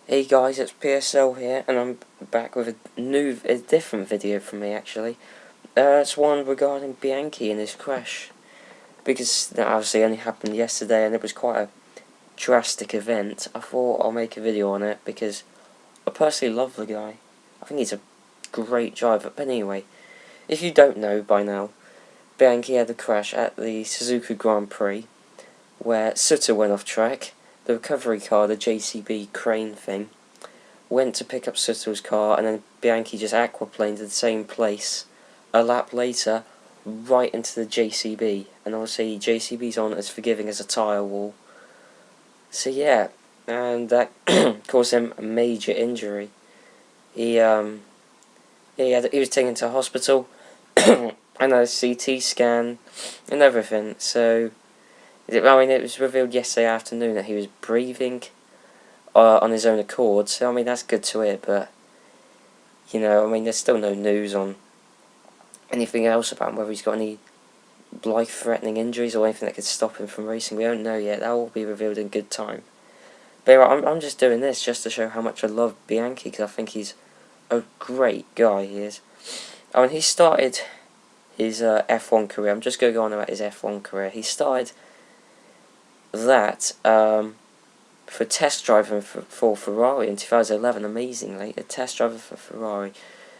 Hey guys, it's PSL here, and I'm back with a different video from me actually. It's one regarding Bianchi and his crash, because that obviously only happened yesterday, and it was quite a drastic event. I thought I'll make a video on it because I personally love the guy. I think he's a great driver. But anyway, if you don't know by now, Bianchi had a crash at the Suzuka Grand Prix, where Sutter went off track. The recovery car, the JCB crane thing, went to pick up Sutter's car, and then Bianchi just aquaplaned to the same place a lap later, right into the JCB. And obviously JCB's on as forgiving as a tyre wall. So yeah, and that caused him a major injury. He was taken to hospital and a CT scan and everything. So it was revealed yesterday afternoon that he was breathing on his own accord, so I mean that's good to hear, but there's still no news on anything else about him, whether he's got any life-threatening injuries or anything that could stop him from racing. We don't know yet. That will be revealed in good time. But anyway, I'm just doing this just to show how much I love Bianchi, because I think he's a great guy. He is. I mean, he started his F1 career. I'm just going to go on about his F1 career. He started that for test driving for Ferrari in 2011, amazingly, a test driver for Ferrari,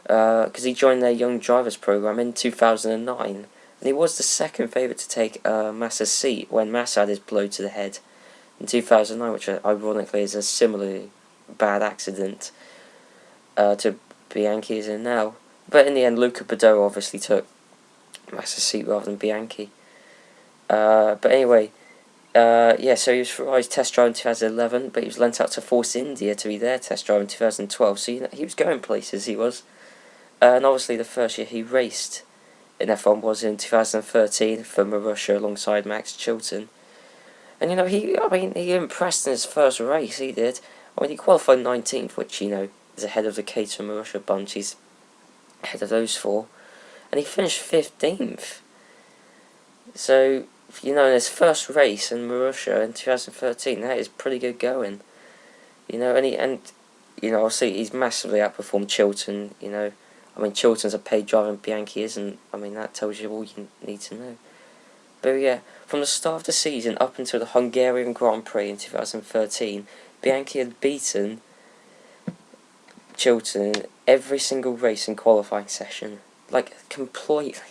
because he joined their Young Drivers program in 2009, and he was the second favourite to take Massa's seat when Massa had his blow to the head in 2009, which ironically is a similarly bad accident to Bianchi's in now. But in the end, Luca Badoer obviously took Massa's seat rather than Bianchi. But anyway, so he was Ferrari's test driver in 2011, but he was lent out to Force India to be their test driver in 2012, so he was going places, he was. And obviously the first year he raced in F1 was in 2013 for Marussia alongside Max Chilton. And he impressed in his first race, he did. I mean, he qualified 19th, which, is ahead of the Cater Marussia bunch. He's ahead of those four. And he finished 15th. So, in his first race in Marussia in 2013, that is pretty good going. Obviously he's massively outperformed Chilton, Chilton's a paid driver and Bianchi isn't. That tells you all you need to know. But yeah, from the start of the season up until the Hungarian Grand Prix in 2013, Bianchi had beaten Chilton in every single race and qualifying session. Like, completely.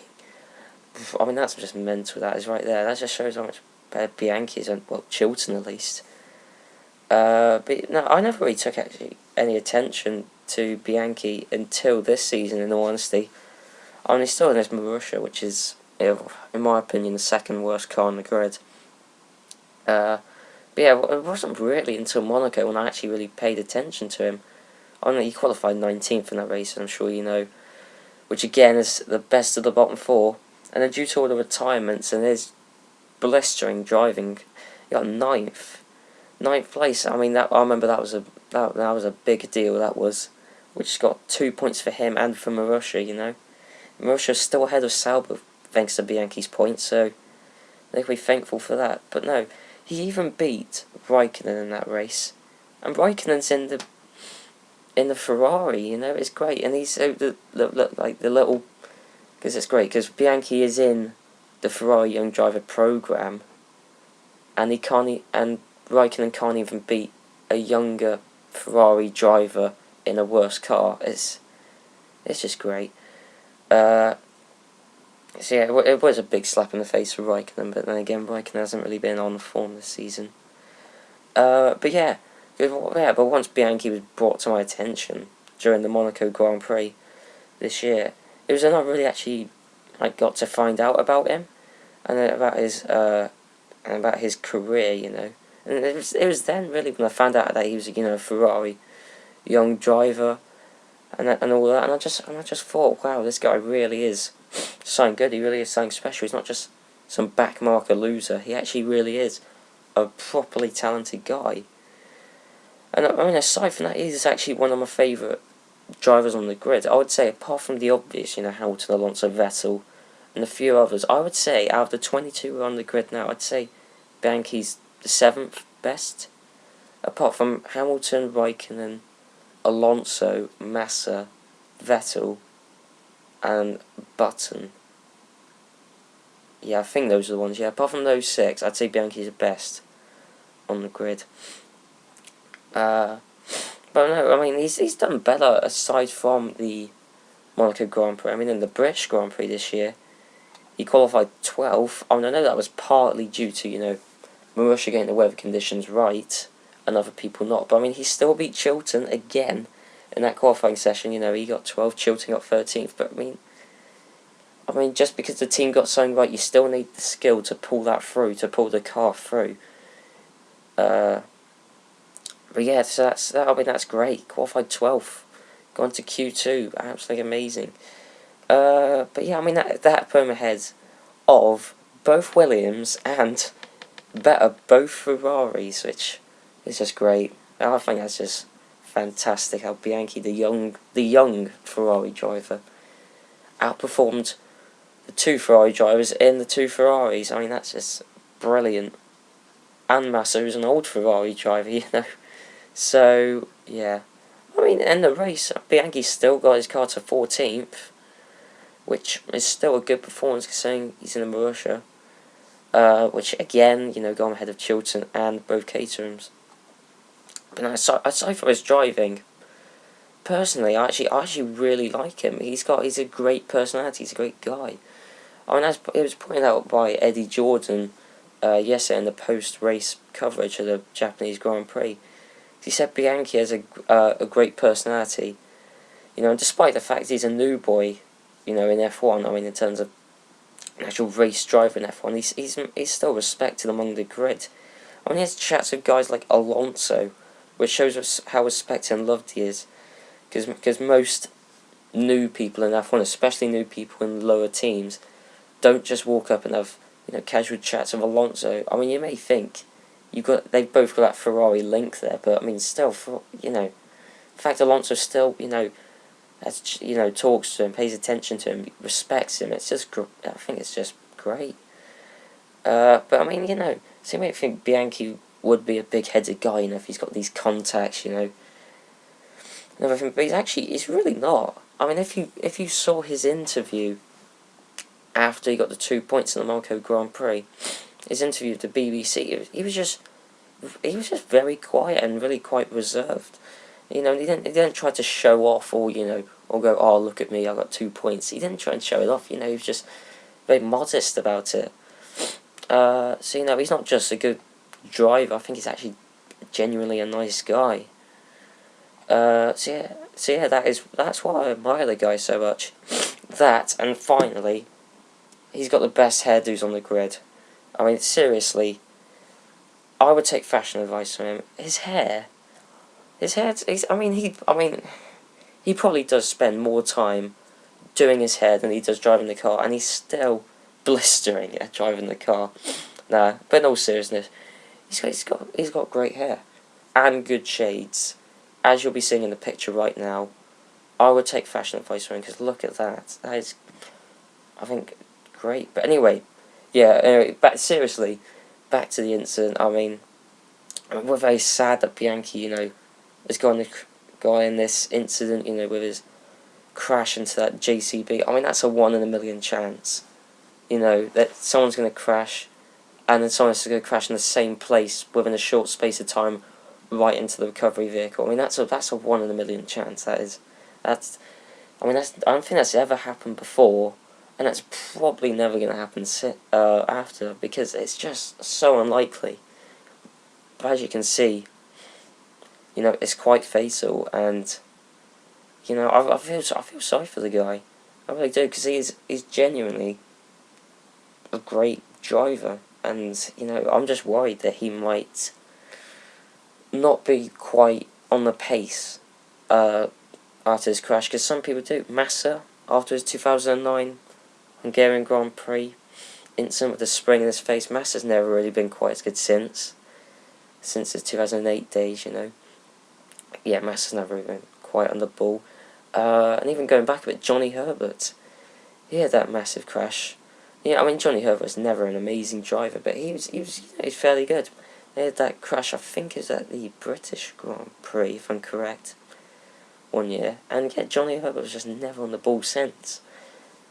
That's just mental, that is right there. That just shows how much better Bianchi is, well, Chilton at least. But no, I never really took actually any attention to Bianchi until this season, in all honesty. He's still in his Marussia, which is, in my opinion, the second worst car on the grid. But yeah, it wasn't really until Monaco when I actually really paid attention to him. He qualified 19th in that race, and I'm sure you know, which again is the best of the bottom four. And then due to all the retirements and his blistering driving, he got ninth place. I remember that was a big deal. That was, which got 2 points for him and for Marussia. Marussia's still ahead of Sauber thanks to Bianchi's points, so they can be thankful for that. But no, he even beat Raikkonen in that race, and Raikkonen's in the Ferrari. It's great, and he's so the little. Because it's great, because Bianchi is in the Ferrari Young Driver program, and Raikkonen can't even beat a younger Ferrari driver in a worse car. It's just great. So yeah, it was a big slap in the face for Raikkonen, but then again, Raikkonen hasn't really been on form this season. But once Bianchi was brought to my attention during the Monaco Grand Prix this year, it was then I really actually got to find out about him and about his career, And it was then really when I found out that he was a Ferrari young driver and all that, and I just thought, wow, this guy really is something good. He really is something special. He's not just some backmarker loser. He actually really is a properly talented guy. And aside from that, he's actually one of my favourite drivers on the grid. I would say, apart from the obvious, Hamilton, Alonso, Vettel, and a few others, I would say out of the 22 who are on the grid now, I'd say Bianchi's the 7th best. apart from Hamilton, Raikkonen, Alonso, Massa, Vettel, and Button. Yeah, I think those are the ones. Yeah, apart from those 6, I'd say Bianchi's the best on the grid. But no, I mean, he's done better aside from the Monaco Grand Prix. I mean, in the British Grand Prix this year, he qualified 12th. I mean, I know that was partly due to, Marussia getting the weather conditions right and other people not. But I mean, he still beat Chilton again in that qualifying session. He got 12th, Chilton got 13th. But I mean, just because the team got something right, you still need the skill to pull that through, to pull the car through. But yeah, so that's great. Qualified 12th, gone to Q2, absolutely amazing. But yeah, I mean that put him ahead of both Williams and both Ferraris, which is just great. I think that's just fantastic how Bianchi, the young Ferrari driver, outperformed the 2 Ferrari drivers in the 2 Ferraris. I mean, that's just brilliant. And Massa, who's an old Ferrari driver, So, yeah. I mean, in the race, Bianchi still got his car to 14th, which is still a good performance considering he's in the Marussia. Which, again, going ahead of Chilton and both Caterhams. But aside from his driving, personally, I actually really like him. He's a great personality. He's a great guy. I mean, as it was pointed out by Eddie Jordan yesterday in the post-race coverage of the Japanese Grand Prix. He said Bianchi has a great personality, and despite the fact he's a new boy, in F1. I mean, in terms of an actual race driver in F1, he's still respected among the grid. I mean, he has chats with guys like Alonso, which shows us how respected and loved he is. Because most new people in F1, especially new people in lower teams, don't just walk up and have casual chats with Alonso. I mean, you may think they've both got that Ferrari link there, but I mean, still, the fact Alonso still has, talks to him, pays attention to him, respects him. It's just, I think it's just great. But I mean, so you might think Bianchi would be a big-headed guy, if he's got these contacts, and everything. But he's really not. I mean, if you saw his interview after he got the 2 points in the Monaco Grand Prix, his interview with the BBC, he was just very quiet and really quite reserved. He didn't try to show off or go, oh, look at me, I got 2 points. He didn't try and show it off. He was just very modest about it. So he's not just a good driver. I think he's actually genuinely a nice guy. So yeah, that's why I admire the guy so much. That, and finally, he's got the best hairdos on the grid. I mean, seriously, I would take fashion advice from him. His hair, he probably does spend more time doing his hair than he does driving the car, and he's still blistering at driving the car. Nah, but in all seriousness, he's got great hair and good shades, as you'll be seeing in the picture right now. I would take fashion advice from him, because look at that. That is, I think, great. But anyway, back to the incident. I mean, we're very sad that Bianchi, has gone in this incident, with his crash into that JCB. I mean, that's a 1 in a million chance. That someone's going to crash, and then someone's going to crash in the same place within a short space of time, right into the recovery vehicle. I mean, that's a 1 in a million chance. I don't think that's ever happened before, and that's probably never going to happen after, because it's just so unlikely. But as you can see, it's quite fatal, and I feel sorry for the guy. I really do, because he's genuinely a great driver, and I'm just worried that he might not be quite on the pace after his crash, because some people do. Massa, after his 2009 Hungarian Grand Prix incident with the spring in his face, Massa's never really been quite as good since his 2008 days, Yeah, Massa's never really been quite on the ball. And even going back a bit, Johnny Herbert, he had that massive crash. I mean, Johnny Herbert was never an amazing driver, but he was fairly good. They had that crash, I think is at the British Grand Prix, if I'm correct, one year. And yeah, Johnny Herbert was just never on the ball since.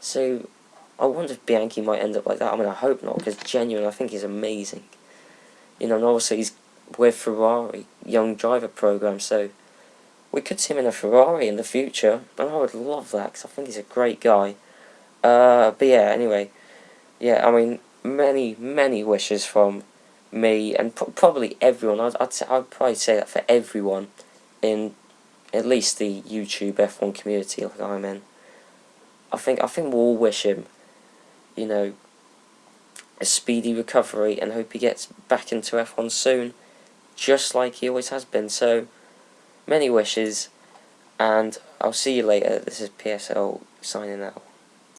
So, I wonder if Bianchi might end up like that. I mean, I hope not, because genuinely, I think he's amazing. You know, and obviously he's with Ferrari, young driver program, so we could see him in a Ferrari in the future, and I would love that, because I think he's a great guy. But yeah, anyway, yeah, I mean, many wishes from me, and probably everyone. I'd probably say that for everyone in at least the YouTube F1 community like I'm in. I think we'll all wish him, you know, a speedy recovery, and hope he gets back into F1 soon, just like he always has been. So, many wishes, and I'll see you later. This is PSL signing out.